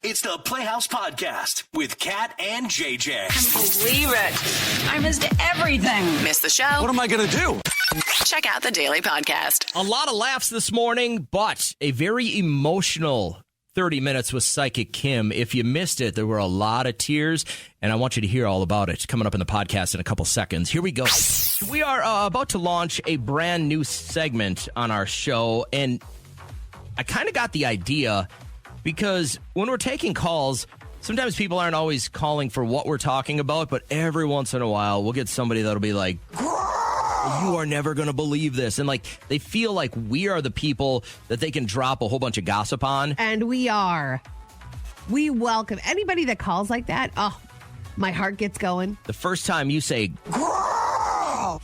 It's the Playhouse Podcast with Kat and JJ. Can't believe it. I missed everything. Missed the show? What am I going to do? Check out the Daily Podcast. A lot of laughs this morning, but a very emotional 30 minutes with Psychic Kim. If you missed it, there were a lot of tears, and I want you to hear all about it coming up in the podcast in a couple seconds. Here we go. We are about to launch a brand new segment on our show, and I kind of got the idea because when we're taking calls, sometimes people aren't always calling for what we're talking about, but every once in a while, we'll get somebody that'll be like, you are never going to believe this. And like, they feel like we are the people that they can drop a whole bunch of gossip on. And we are. We welcome anybody that calls like that. Oh, my heart gets going. The first time you say,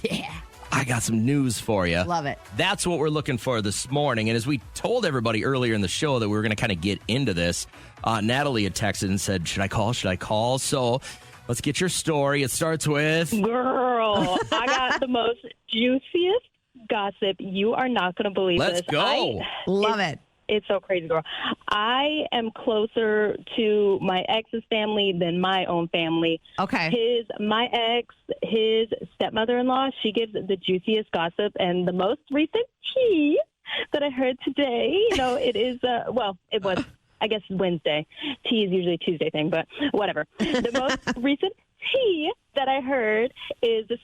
yeah, I got some news for you. Love it. That's what we're looking for this morning. And as we told everybody earlier in the show that we were going to kind of get into this, Natalie had texted and said, should I call? So let's get your story. It starts with... Girl, I got the most juiciest gossip. You are not going to believe Let's this. go. Love it. It's so crazy, girl. I am closer to my ex's family than my own family. Okay. My ex, his stepmother-in-law, she gives the juiciest gossip, and the most recent tea that I heard today, it is, it was, I guess, Wednesday. Tea is usually a Tuesday thing, but whatever. The most recent tea that I heard is the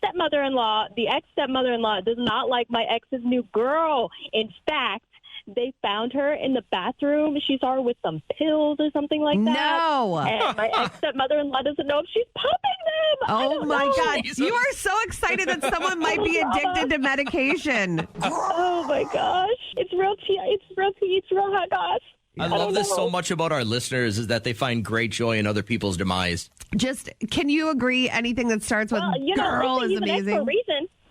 ex-stepmother-in-law does not like my ex's new girl. In fact, they found her in the bathroom. She saw her with some pills or something like that. No. And my ex-stepmother-in-law doesn't know if she's popping them. Oh, my God. Jesus. You are so excited that someone might be addicted to medication. Oh, my gosh. It's real tea. It's real tea. It's real hot goss. I love this so much about our listeners is that they find great joy in other people's demise. Just, can you agree anything that starts with girl is amazing?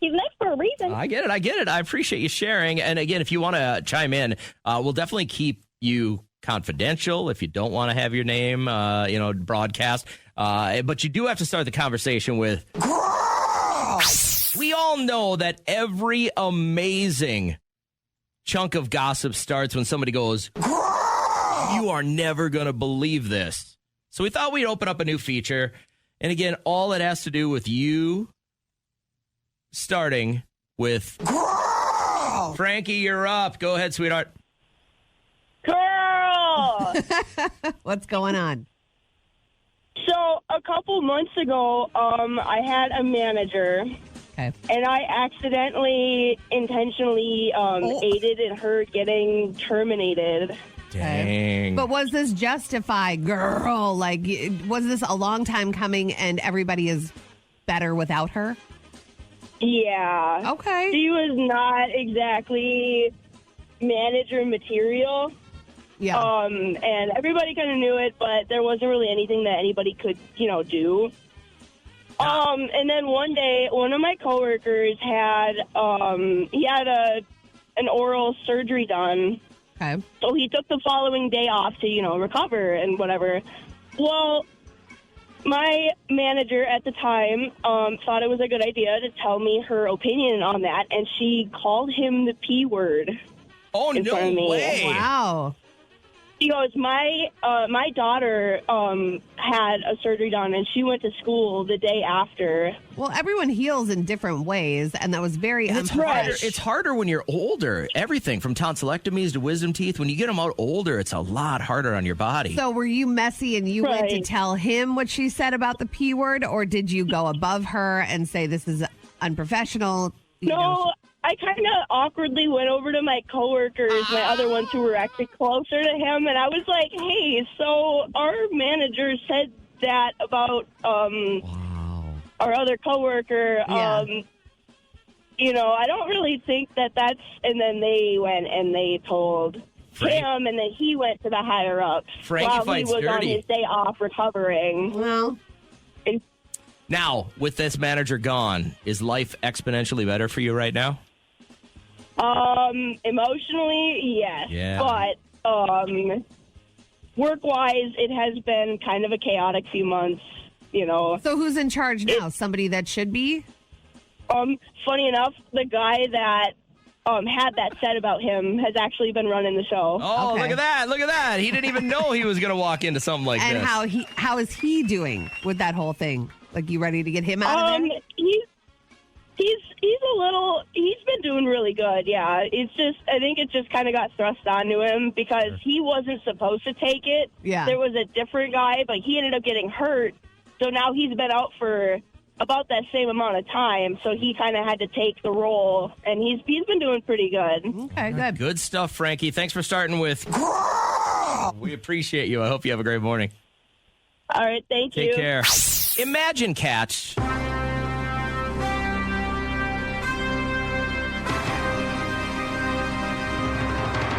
He's next for a reason. I get it. I appreciate you sharing. And again, if you want to chime in, we'll definitely keep you confidential if you don't want to have your name, broadcast. But you do have to start the conversation with, we all know that every amazing chunk of gossip starts when somebody goes, you are never going to believe this. So we thought we'd open up a new feature. And again, all it has to do with you starting with Frankie, you're up. Go ahead, sweetheart. Girl! What's going on? So a couple months ago, I had a manager. Okay. And I accidentally, intentionally aided in her getting terminated. Dang. But was this justified, girl? Like, was this a long time coming and everybody is better without her? Yeah. Okay. She was not exactly manager material. Yeah. And everybody kind of knew it, but there wasn't really anything that anybody could, do. And then one day, one of my coworkers had an oral surgery done. Okay. So he took the following day off to, recover and whatever. Well, my manager at the time thought it was a good idea to tell me her opinion on that, and she called him the P word. Oh, no way. Wow. She goes, my daughter had a surgery done, and she went to school the day after. Well, everyone heals in different ways, and that was very unprofessional. It's harder when you're older. Everything from tonsillectomies to wisdom teeth. When you get them out older, it's a lot harder on your body. So were you messy and you went to tell him what she said about the P word, or did you go above her and say this is unprofessional? No, I kind of awkwardly went over to my coworkers, my other ones who were actually closer to him, and I was like, hey, so our manager said that about our other coworker. Yeah. I don't really think that's... And then they went and they told him, and then he went to the higher-ups while he was on his day off recovering. Well... Now, with this manager gone, is life exponentially better for you right now? Emotionally, yes. Yeah. But work-wise, it has been kind of a chaotic few months, So who's in charge now? Somebody that should be? Funny enough, the guy that had that said about him has actually been running the show. Oh, Okay. look at that. Look at that. He didn't even know he was going to walk into something like And this. how is he doing with that whole thing? Like, you ready to get him out of there? He's been doing really good. Yeah, I think it just kind of got thrust onto him because he wasn't supposed to take it. Yeah. There was a different guy, but he ended up getting hurt. So now he's been out for about that same amount of time. So he kind of had to take the role, and he's been doing pretty good. Okay, good. Good stuff, Frankie. Thanks for starting with. We appreciate you. I hope you have a great morning. All right, thank you. Take care. Imagine, Kat,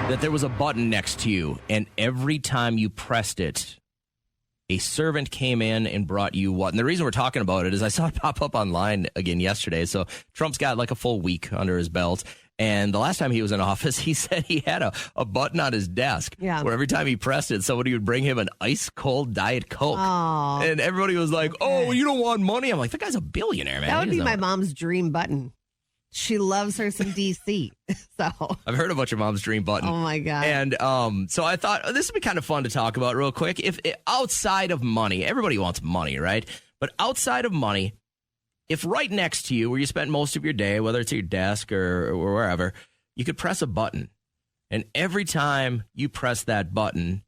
that there was a button next to you, and every time you pressed it, a servant came in and brought you what? And the reason we're talking about it is I saw it pop up online again yesterday. So Trump's got like a full week under his belt. And the last time he was in office, he said he had a button on his desk where every time he pressed it, somebody would bring him an ice cold Diet Coke. Oh, And everybody was like, oh, you don't want money? I'm like, that guy's a billionaire, man. that would He be doesn't my know. mom's dream button. She loves her some DC. So, I've heard about your mom's dream button. oh my God. And so I thought this would be kind of fun to talk about real quick. If outside of money, everybody wants money, right? But outside of money, if right next to you, where you spend most of your day, whether it's at your desk or wherever, you could press a button, and every time you press that button,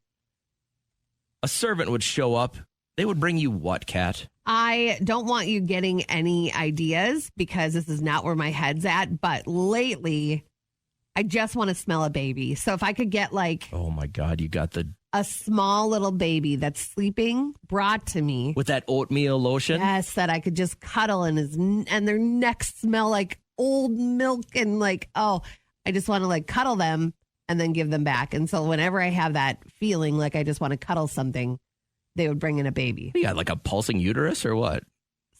a servant would show up. They would bring you what, Kat? I don't want you getting any ideas because this is not where my head's at. But lately, I just want to smell a baby. So if I could get like Oh my God, you got a small little baby that's sleeping brought to me. with that oatmeal lotion. Yes, that I could just cuddle and their necks smell like old milk and like, oh, I just want to like cuddle them and then give them back. And so whenever I have that feeling like I just want to cuddle something, they would bring in a baby. You got like a pulsing uterus or what?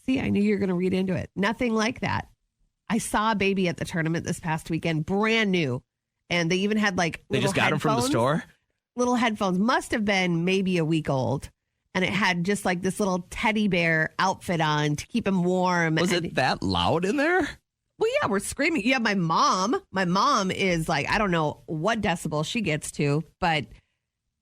See, I knew you were going to read into it. Nothing like that. I saw a baby at the tournament this past weekend, brand new. And they even had like They little just got him from the headphones. store? Little headphones. Must have been maybe a week old. And it had just like this little teddy bear outfit on to keep him warm. Was And- it that loud in there? Well, yeah, we're screaming. Yeah, my mom is like, I don't know what decibel she gets to, but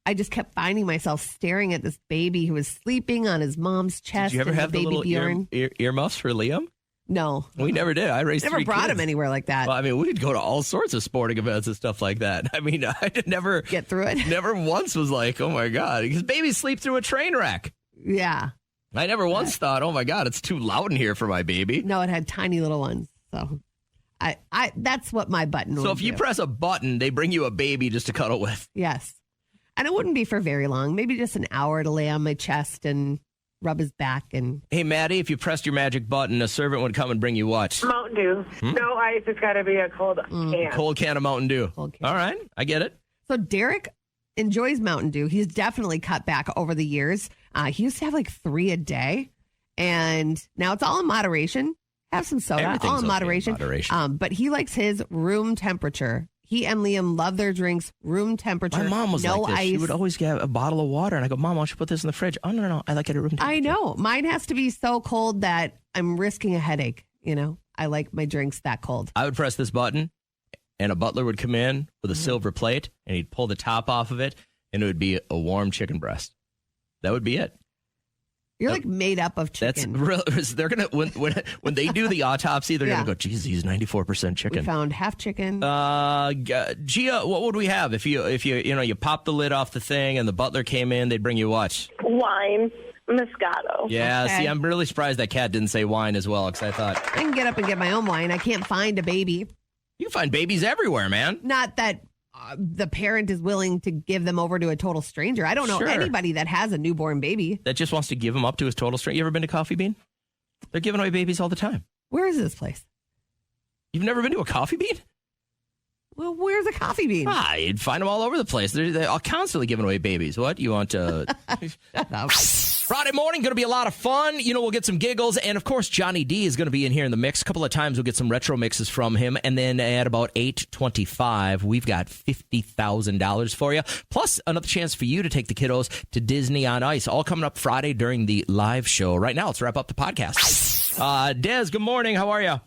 I just kept finding myself staring at this baby who was sleeping on his mom's chest. Did you ever in have the baby little Bjorn. earmuffs for Liam? No. We never did. I raised Never three brought kids. him anywhere like that. Well, I mean, we'd go to all sorts of sporting events and stuff like that. I mean, I never Get through it. never once was like, oh my God, because babies sleep through a train wreck. Yeah. I never once thought, oh my God, it's too loud in here for my baby. No, it had tiny little ones. So I that's what my button would So if you do. press a button, they bring you a baby just to cuddle with. Yes. And it wouldn't be for very long. Maybe just an hour to lay on my chest and rub his back. And Hey, Maddie, if you pressed your magic button, a servant would come and bring you what? Mountain Dew. No ice. It's got to be a cold can. Cold can of Mountain Dew. Cold can. All right, I get it. so Derek enjoys Mountain Dew. He's definitely cut back over the years. He used to have like 3 a day. And now it's all in moderation. Have some soda, Everything's all in okay in moderation. moderation. But he likes his room temperature. He and Liam love their drinks room temperature. My mom was no like this. ice. She would always get a bottle of water, and I go, Mom, why don't you put this in the fridge? Oh, no. I like it at room temperature. I know. Mine has to be so cold that I'm risking a headache. You know, I like my drinks that cold. I would press this button, and a butler would come in with a silver plate, and he'd pull the top off of it, and it would be a warm chicken breast. That would be it. You're like made up of That's chicken. real. They're gonna when they do the autopsy, they're Yeah. gonna go, geez, he's 94% We chicken. found half chicken. Gia, what would we have if you pop the lid off the thing and the butler came in? They'd bring you what? Wine. Moscato. Yeah. Okay. See, I'm really surprised that cat didn't say wine as well, because I thought I can get up and get my own wine. I can't find a baby. you can find babies everywhere, man. Not that the parent is willing to give them over to a total stranger. I don't know Sure. anybody that has a newborn baby. That just wants to give them up to his total strength. You ever been to Coffee Bean? They're giving away babies all the time. Where is this place? You've never been to a Coffee Bean? Well, where's a coffee bean? You'd find them all over the place. They're constantly giving away babies. What? You want to... Friday morning, going to be a lot of fun. We'll get some giggles. And, of course, Johnny D is going to be in here in the mix. A couple of times we'll get some retro mixes from him. And then at about 8:25, we've got $50,000 for you. Plus, another chance for you to take the kiddos to Disney on Ice. All coming up Friday during the live show. Right now, let's wrap up the podcast. Des, good morning. How are you?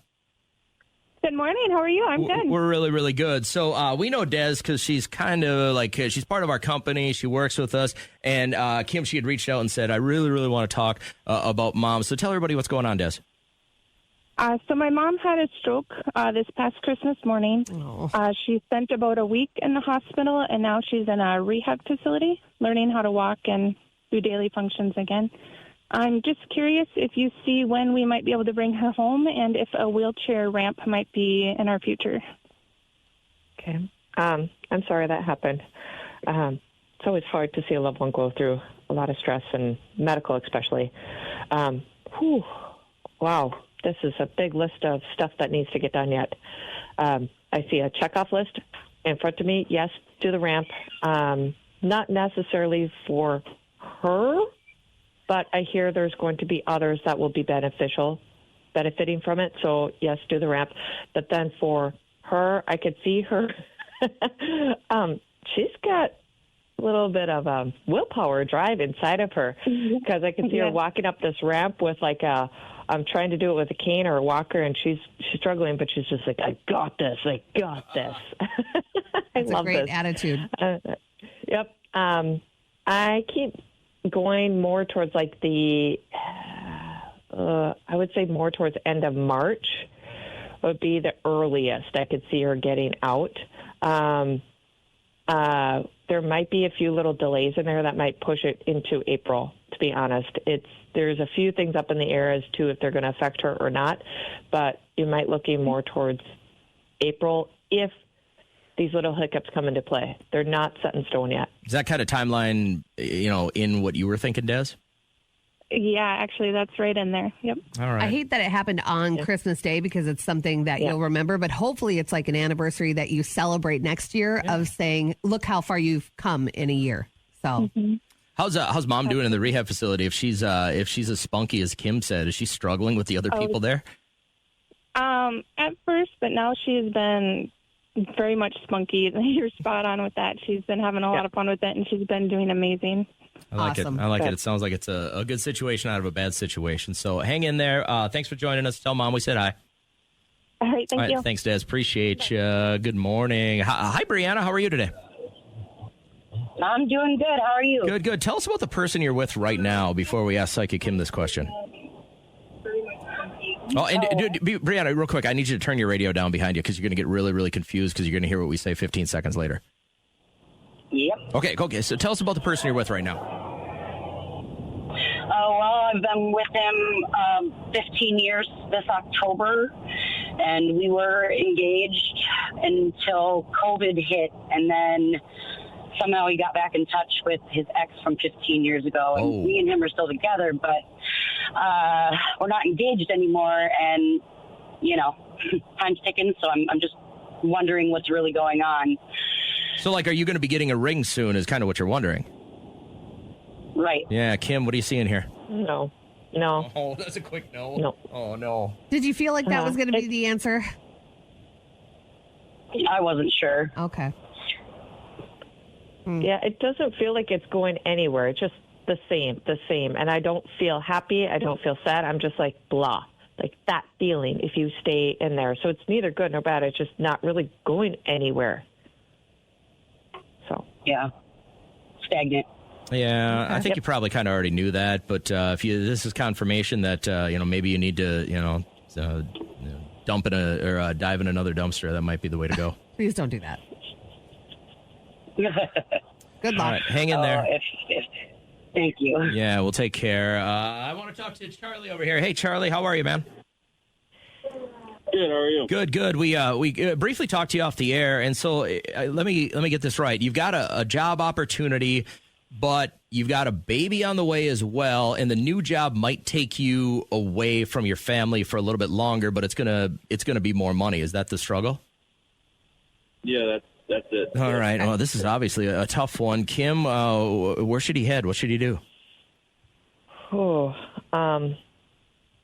Good morning. How are you? I'm good. We're really, really good. So we know Des because she's kind of like she's part of our company. She works with us. And Kim, she had reached out and said, I really, really want to talk about mom. So tell everybody what's going on, Des. So my mom had a stroke this past Christmas morning. She spent about a week in the hospital, and now she's in a rehab facility learning how to walk and do daily functions again. I'm just curious if you see when we might be able to bring her home and if a wheelchair ramp might be in our future. Okay. I'm sorry that happened. It's always hard to see a loved one go through a lot of stress, and medical especially. Wow. This is a big list of stuff that needs to get done yet. I see a checkoff list in front of me. Yes, do the ramp. Not necessarily for her, but I hear there's going to be others that will be benefiting from it. So, yes, do the ramp. But then for her, I could see her. She's got a little bit of willpower drive inside of her, because I can see her walking up this ramp with like I'm trying to do it with a cane or a walker, and she's struggling, but she's just like, I got this. I That's love a great this attitude. Yep. I keep going more towards like I would say more towards end of March would be the earliest I could see her getting out. There might be a few little delays in there that might push it into April, to be honest. There's a few things up in the air as to if they're going to affect her or not, but you might looking more towards April if these little hiccups come into play. They're not set in stone yet. Is that kind of timeline, in what you were thinking, Des? Yeah, actually, that's right in there. Yep. All right. I hate that it happened on Christmas Day because it's something that you'll remember, but hopefully it's like an anniversary that you celebrate next year of saying, look how far you've come in a year. So how's mom doing in the rehab facility? If she's as spunky as Kim said, is she struggling with the other people there? At first, but now she's been very much spunky. You're spot on with that. She's been having a lot of fun with it, and she's been doing amazing. I like Awesome. it. I like it. It sounds like it's a good situation out of a bad situation. So hang in there. Thanks for joining us. Tell mom we said hi. All right, thank you. Thanks, Des. Appreciate you. Good morning. Hi, Brianna. How are you today? I'm doing good. How are you? Good. Tell us about the person you're with right now before we ask Psychic Kim this question. Oh, and Brianna, real quick, I need you to turn your radio down behind you because you're going to get really, really confused because you're going to hear what we say 15 seconds later. Yep. Okay. So tell us about the person you're with right now. Well, I've been with him 15 years this October, and we were engaged until COVID hit, and then somehow he got back in touch with his ex from 15 years ago, and me and him are still together, but we're not engaged anymore, and, time's ticking, so I'm just wondering what's really going on. So, are you going to be getting a ring soon is kind of what you're wondering. Right. Yeah, Kim, what are you seeing here? No. Oh, that's a quick no. No. Oh, no. did you feel like that was going to be the answer? I wasn't sure. Okay. Yeah, it doesn't feel like it's going anywhere. It's just the same. And I don't feel happy. I don't feel sad. I'm just like blah, like that feeling if you stay in there. So it's neither good nor bad. It's just not really going anywhere. So. Yeah. Stagnant. Yeah, I think you probably kind of already knew that, but this is confirmation that maybe you need to dump in or dive in another dumpster. That might be the way to go. Please don't do that. Good luck. All right, hang in there. Thank you. Yeah, we'll take care. I want to talk to Charlie over here. Hey, Charlie, how are you, man? Good. How are you? Good. We briefly talked to you off the air, and so let me get this right. You've got a job opportunity, but you've got a baby on the way as well, and the new job might take you away from your family for a little bit longer, but it's gonna be more money. Is that the struggle? Yeah, that's it. All right. Well, this is obviously a tough one. Kim, where should he head? What should he do?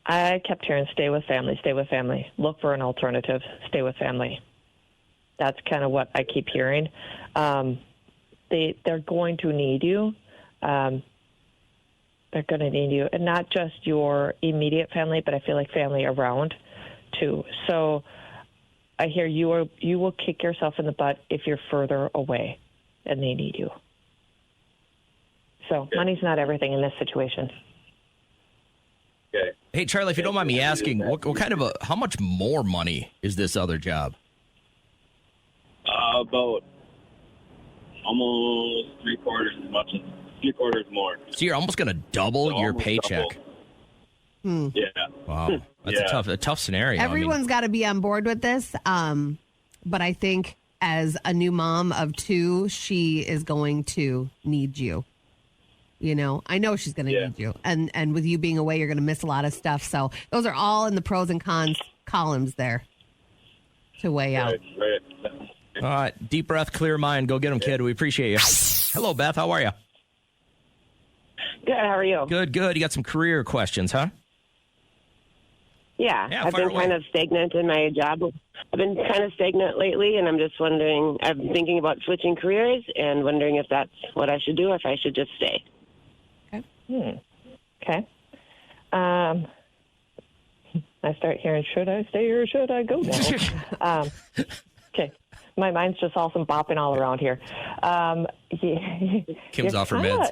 I kept hearing stay with family. Look for an alternative. Stay with family. That's kind of what I keep hearing. They're going to need you. They're going to need you, and not just your immediate family, but I feel like family around too. So I hear you will kick yourself in the butt if you're further away and they need you. So money's not everything in this situation. Okay. Hey, Charlie, if you don't mind me asking, what kind of how much more money is this other job? About almost 3/4 as much as 3/4 more. So you're almost going to double So your almost paycheck. double. Yeah. Wow, that's a tough scenario. Everyone's got to be on board with this. But I think as a new mom of 2, she is going to need you. You know, I know she's going to need you. And with you being away, you're going to miss a lot of stuff. So those are all in the pros and cons columns there to weigh out. Right. All right, deep breath, clear mind. Go get them, kid. We appreciate you. Hello, Beth. How are you? Good. How are you? Good. You got some career questions, huh? Yeah, I've fire been kind away. of stagnant in my job. I've been kind of stagnant lately, and I'm just wondering. I've been thinking about switching careers and wondering if that's what I should do, or if I should just stay. Okay. I start hearing, should I stay or should I go now? Okay. My mind's just all some bopping all around here. Kim's off her meds.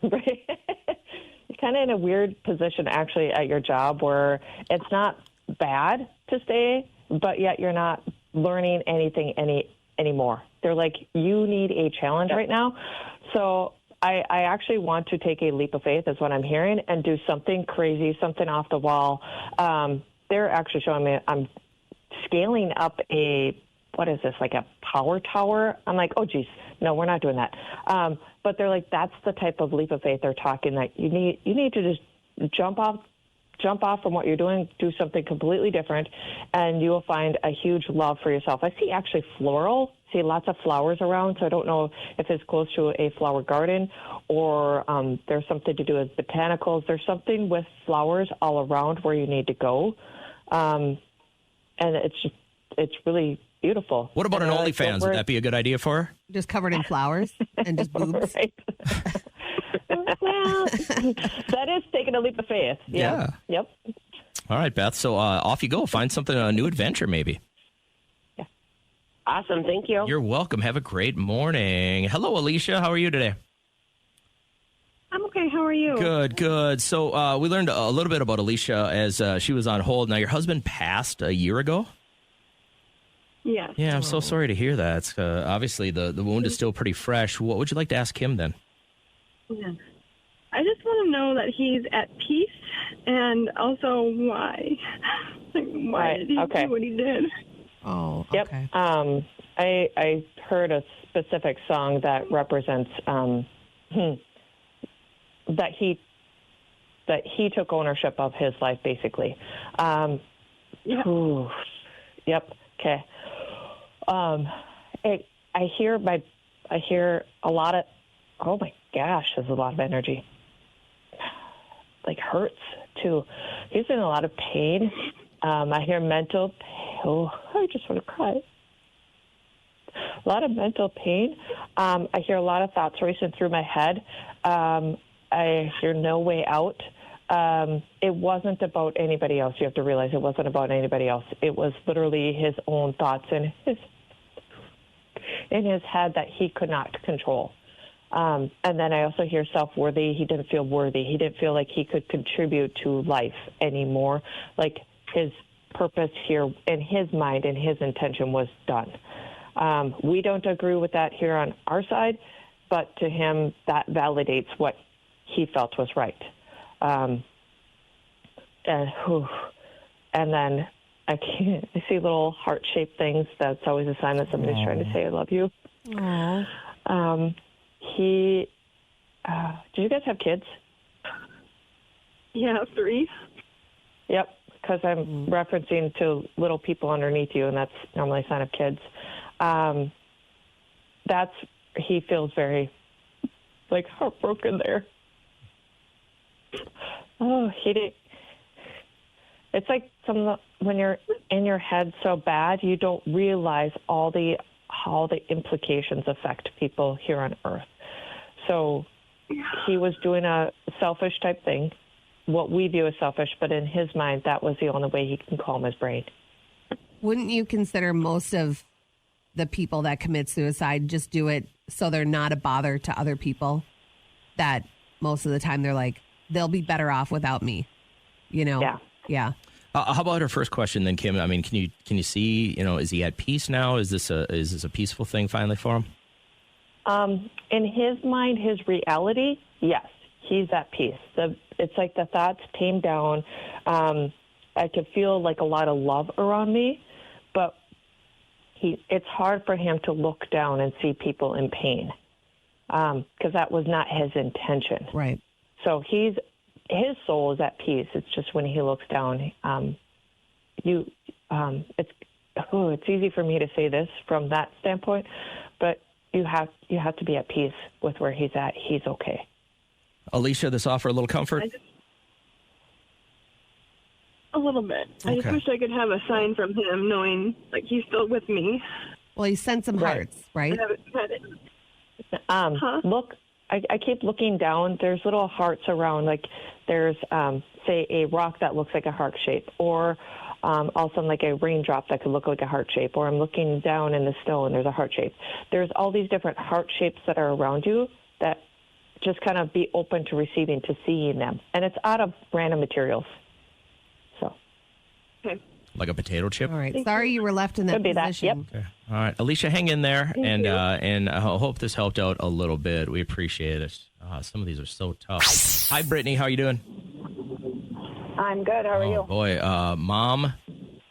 You're kind of in a weird position, actually, at your job where it's not bad to stay, but yet you're not learning anything anymore. They're like, you need a challenge right now. So I actually want to take a leap of faith, is what I'm hearing, and do something crazy, something off the wall. They're actually showing me I'm scaling up what is this, like a power tower? I'm like, oh, geez, no, we're not doing that. But they're like, that's the type of leap of faith they're talking, that you need to just jump off from what you're doing, do something completely different, and you will find a huge love for yourself. I see actually see lots of flowers around, so I don't know if it's close to a flower garden or there's something to do with botanicals. There's something with flowers all around where you need to go, and it's really beautiful. What about an OnlyFans? Would that be a good idea for her? Just covered in flowers and just boobs. Right. Well, that is taking a leap of faith. Yeah. Yep. All right, Beth. So off you go. Find something, a new adventure maybe. Yeah. Awesome. Thank you. You're welcome. Have a great morning. Hello, Alicia. How are you today? I'm okay. How are you? Good. So we learned a little bit about Alicia as she was on hold. Now, your husband passed a year ago? Yes. Yeah, I'm so sorry to hear that. It's, obviously, the wound is still pretty fresh. What would you like to ask him then? Yeah. I just want to know that he's at peace, and also why. Like, why did he do what he did? Oh, Yep. okay. I heard a specific song that represents that he took ownership of his life, basically. Yeah. Ooh. Yep. Okay. I hear a lot of. Oh my gosh, there's a lot of energy. Like hurts too. He's in a lot of pain. I hear mental pain. Oh, I just want to cry. A lot of mental pain. I hear a lot of thoughts racing through my head. I hear no way out. It wasn't about anybody else. You have to realize it wasn't about anybody else. It was literally his own thoughts in his head that he could not control. And then I also hear self-worthy. He didn't feel worthy. He didn't feel like he could contribute to life anymore. Like his purpose here in his mind and his intention was done. We don't agree with that here on our side, but to him, that validates what he felt was right. And then I see little heart-shaped things. That's always a sign that somebody's trying to say, I love you. Aww. Do you guys have kids? Yeah, 3. Yep, because I'm referencing to little people underneath you, and that's normally a sign of kids. He feels very, like, heartbroken there. Oh, he did. It's like when you're in your head so bad, you don't realize how the implications affect people here on Earth. So he was doing a selfish type thing, what we view as selfish, but in his mind, that was the only way he can calm his brain. Wouldn't you consider most of the people that commit suicide just do it so they're not a bother to other people? That most of the time they're like, they'll be better off without me. You know? Yeah. Yeah. How about her first question then, Kim? I mean, can you see, is he at peace now? Is this a peaceful thing finally for him? In his mind, his reality, yes, he's at peace. It's like the thoughts tamed down. I could feel like a lot of love around me, but it's hard for him to look down and see people in pain because that was not his intention. Right. So his soul is at peace. It's just when he looks down, it's easy for me to say this from that standpoint, but you have to be at peace with where he's at. He's okay. Alicia, this offer a little comfort? A little bit. I just Okay. wish I could have a sign from him knowing, like, he's still with me. Well, he sent some hearts, right? I haven't had it. Look, I keep looking down. There's little hearts around, like there's, say, a rock that looks like a heart shape, or also like a raindrop that could look like a heart shape, or I'm looking down in the snow and there's a heart shape. There's all these different heart shapes that are around you that just kind of be open to receiving, to seeing them. And it's out of random materials. So. Okay. Like a potato chip? All right. Sorry you were left in that Could be that, position. yep. Okay. All right. Alicia, hang in there. Thank you. And I hope this helped out a little bit. We appreciate it. Some of these are so tough. Hi, Brittany. How are you doing? I'm good. How are Oh, boy. Mom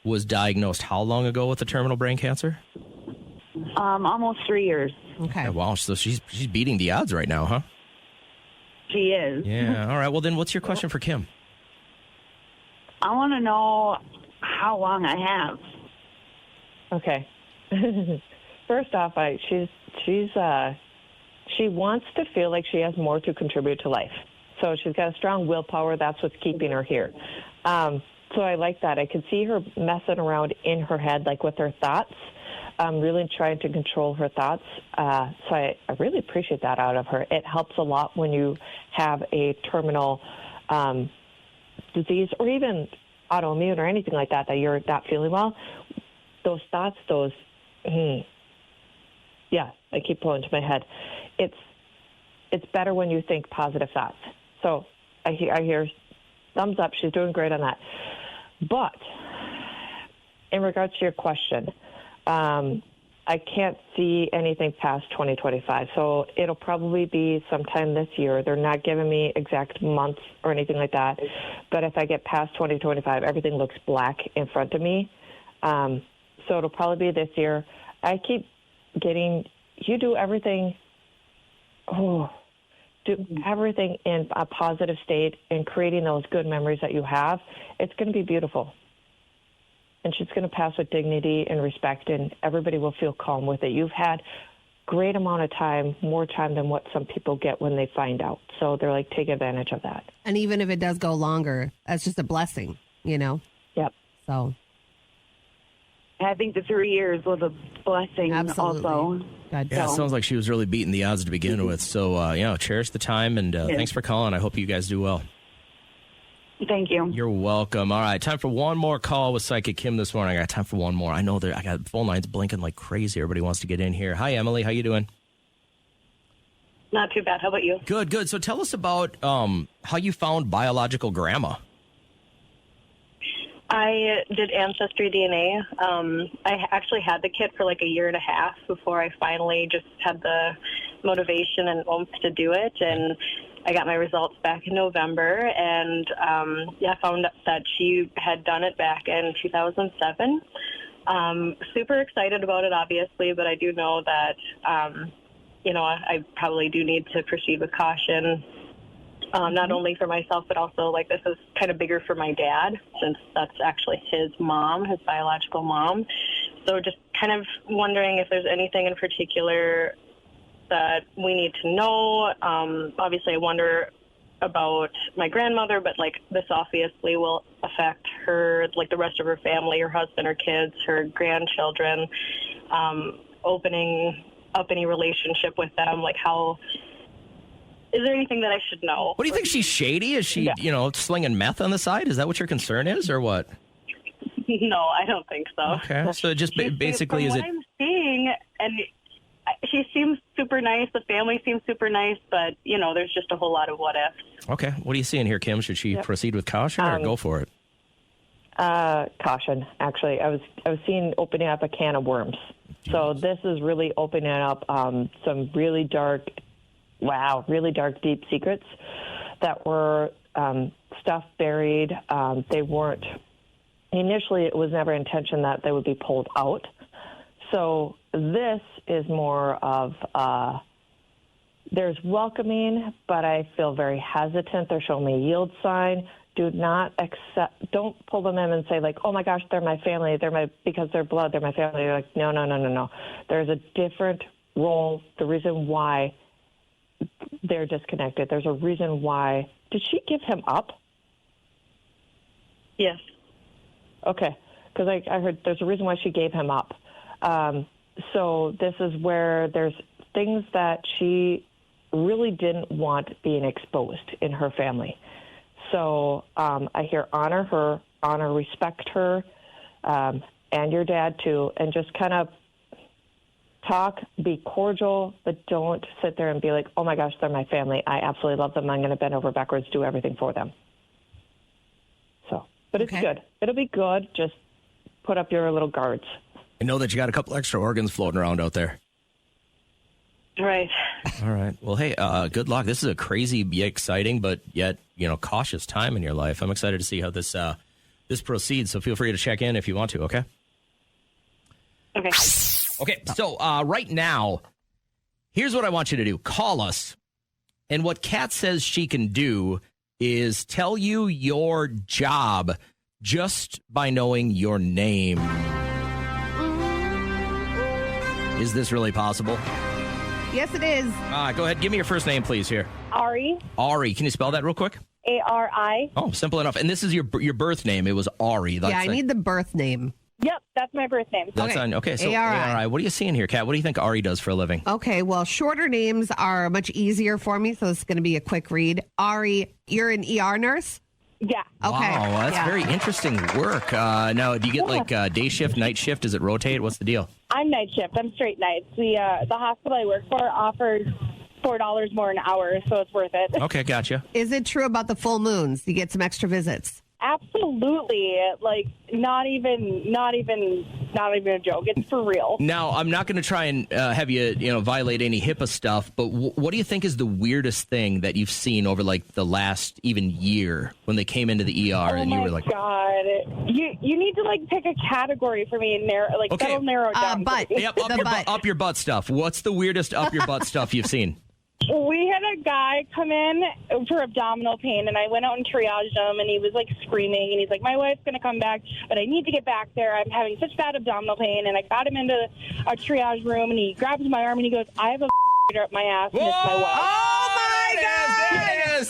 was diagnosed how long ago with a terminal brain cancer? you? Almost 3 years. Okay. Yeah, wow. So she's beating the odds right now, huh? She is. Yeah. All right. Well, then what's your question for Kim? I want to know how long I have. Okay. First off, she wants to feel like she has more to contribute to life. So she's got a strong willpower. That's what's keeping her here. So I like that. I could see her messing around in her head, like with her thoughts, really trying to control her thoughts. So I really appreciate that out of her. It helps a lot when you have a terminal disease or even autoimmune or anything like that you're not feeling well. Those thoughts, I keep pulling to my head. It's better when you think positive thoughts. So I hear thumbs up. She's doing great on that. But in regards to your question, I can't see anything past 2025. So it'll probably be sometime this year. They're not giving me exact months or anything like that. But if I get past 2025, everything looks black in front of me. So it'll probably be this year. I keep getting, you do everything in a positive state and creating those good memories that you have. It's going to be beautiful. And she's going to pass with dignity and respect, and everybody will feel calm with it. You've had great amount of time, more time than what some people get when they find out. So they're like, take advantage of that. And even if it does go longer, that's just a blessing, Yep. So I think the 3 years was a blessing. Absolutely. Also. God, Yeah, it sounds like she was really beating the odds to begin with. So, cherish the time, and thanks for calling. I hope you guys do well. Thank you. You're welcome. All right, time for one more call with Psychic Kim this morning. I got time for one more. I know I got phone lines blinking like crazy. Everybody wants to get in here. Hi, Emily. How you doing? Not too bad. How about you? Good, good. So tell us about how you found biological grandma. I did Ancestry DNA. I actually had the kit for like a year and a half before I finally just had the motivation and oomph to do it. And I got my results back in November, and found that she had done it back in 2007. Super excited about it, obviously, but I do know that, I probably do need to proceed with caution. Not only for myself, but also like this is kind of bigger for my dad, since that's actually his mom, his biological mom. So just kind of wondering if there's anything in particular that we need to know. Obviously, I wonder about my grandmother, but like this obviously will affect her, like the rest of her family, her husband, her kids, her grandchildren, opening up any relationship with them, like how... Is there anything that I should know? What do you think? She's shady? Is she, slinging meth on the side? Is that what your concern is, or what? No, I don't think so. Okay, so just basically, is from it? what I'm seeing, and she seems super nice. The family seems super nice, but there's just a whole lot of what ifs. Okay, what are you seeing here, Kim? Should she proceed with caution or go for it? Caution. Actually, I was seeing opening up a can of worms. So this is really opening up some really dark, deep secrets that were stuff buried. They weren't. Initially, it was never intention that they would be pulled out. So this is more of there's welcoming, but I feel very hesitant. They're showing me a yield sign. Don't pull them in and say like, oh my gosh, they're my family. Because they're blood, they're my family. You're like, no. There's a different role. The reason why they're disconnected. There's a reason why. Did she give him up? Yes. Okay, because I heard there's a reason why she gave him up. So this is where there's things that she really didn't want being exposed in her family. So I hear honor, respect her, and your dad too, and just kind of talk, be cordial, but don't sit there and be like, oh my gosh, they're my family. I absolutely love them. I'm going to bend over backwards, do everything for them. So, but it's good. It'll be good. Just put up your little guards. I know that you got a couple extra organs floating around out there. Right. All right. Well, hey, good luck. This is a crazy, exciting, but yet, cautious time in your life. I'm excited to see how this proceeds. So feel free to check in if you want to. Okay. Okay. Okay. So right now, here's what I want you to do. Call us. And what Kat says she can do is tell you your job just by knowing your name. Is this really possible? Yes, it is. Go ahead. Give me your first name, please, here. Ari. Ari. Can you spell that real quick? A-R-I. Oh, simple enough. And this is your birth name. It was Ari. I need the birth name. Yep, that's my birth name. That's okay. So A-R-I. A-R-I. What are you seeing here, Kat? What do you think Ari does for a living? Okay, well, shorter names are much easier for me, so it's going to be a quick read. Ari, you're an ER nurse? Yeah. Okay. Wow, that's very interesting work. Now, do you get like day shift, night shift? Does it rotate? What's the deal? I'm night shift. I'm straight nights. The hospital I work for offers $4 more an hour, so it's worth it. Okay, gotcha. Is it true about the full moons? You get some extra visits. Absolutely. Like, not even a joke. It's for real. Now, I'm not going to try and have you, violate any HIPAA stuff, but what do you think is the weirdest thing that you've seen over like the last even year when they came into the ER and you were like, God, you need to like pick a category for me and that'll narrow it down. Butt. Yep, up your butt stuff. What's the weirdest up your butt stuff you've seen? We had a guy come in for abdominal pain, and I went out and triaged him, and he was, like, screaming, and he's like, my wife's going to come back, but I need to get back there. I'm having such bad abdominal pain, and I got him into a triage room, and he grabs my arm, and he goes, I have a up my ass, and it's my wife. Oh, my God!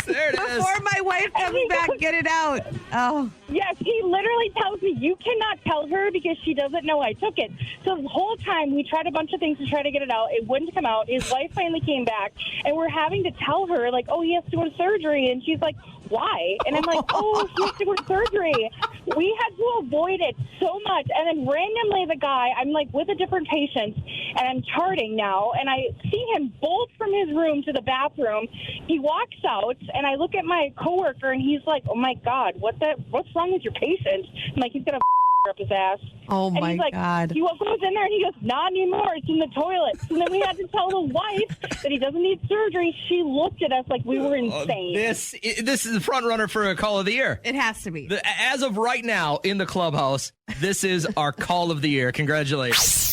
There it is. Before my wife comes back, get it out. Oh. Yes, he literally tells me, you cannot tell her because she doesn't know I took it. So the whole time, we tried a bunch of things to try to get it out. It wouldn't come out. His wife finally came back, and we're having to tell her, like, oh, he has to go to surgery. And she's like, why? And I'm like, oh, he has to go to surgery. We had to avoid it so much. And then randomly the guy, I'm like with a different patient, and I'm charting now, and I see him bolt from his room to the bathroom. He walks out, and I look at my coworker, and he's like, oh, my God, what's wrong with your patient? I'm like, he's going to up his ass. Oh, and my he's like, God. He goes in there, and he goes, not anymore. It's in the toilet. And then we had to tell the wife that he doesn't need surgery. She looked at us like we were insane. This is the front runner for a call of the year. It has to be. As of right now in the clubhouse, this is our call of the year. Congratulations.